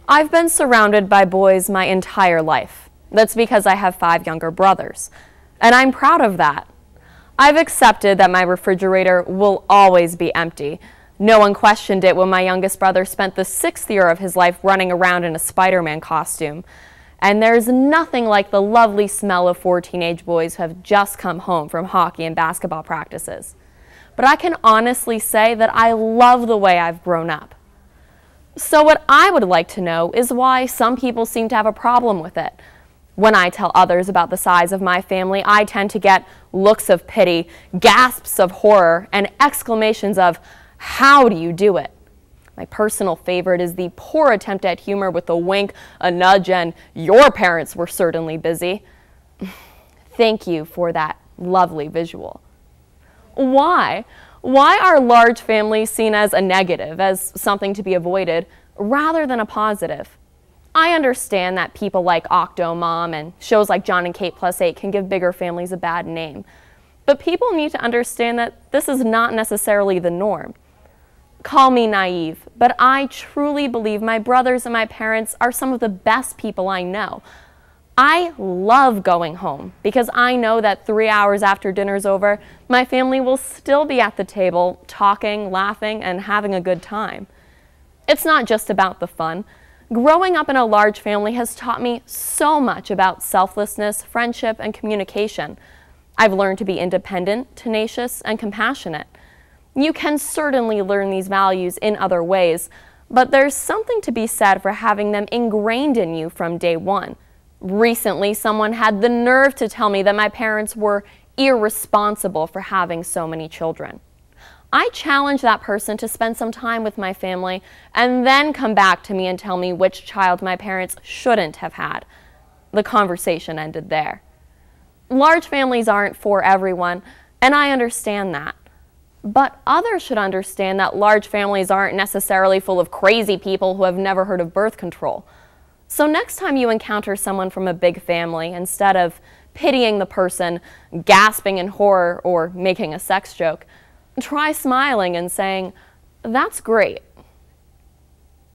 I've been surrounded by boys my entire life. That's because I have 5 younger brothers, and I'm proud of that. I've accepted that my refrigerator will always be empty. No one questioned it when my youngest brother spent the 6th year of his life running around in a Spider-Man costume. And there's nothing like the lovely smell of 4 teenage boys who have just come home from hockey and basketball practices. But I can honestly say that I love the way I've grown up. So what I would like to know is why some people seem to have a problem with it. When I tell others about the size of my family, I tend to get looks of pity, gasps of horror, and exclamations of, "How do you do it?" My personal favorite is the poor attempt at humor with a wink, a nudge, and "Your parents were certainly busy." Thank you for that lovely visual. Why? Why are large families seen as a negative, as something to be avoided, rather than a positive? I understand that people like Octomom and shows like John and Kate Plus 8 can give bigger families a bad name. But people need to understand that this is not necessarily the norm. Call me naive, but I truly believe my brothers and my parents are some of the best people I know. I love going home because I know that 3 hours after dinner's over, my family will still be at the table talking, laughing, and having a good time. It's not just about the fun. Growing up in a large family has taught me so much about selflessness, friendship, and communication. I've learned to be independent, tenacious, and compassionate. You can certainly learn these values in other ways, but there's something to be said for having them ingrained in you from day one. Recently, someone had the nerve to tell me that my parents were irresponsible for having so many children. I challenged that person to spend some time with my family and then come back to me and tell me which child my parents shouldn't have had. The conversation ended there. Large families aren't for everyone, and I understand that. But others should understand that large families aren't necessarily full of crazy people who have never heard of birth control. So next time you encounter someone from a big family, instead of pitying the person, gasping in horror, or making a sex joke, try smiling and saying, "That's great.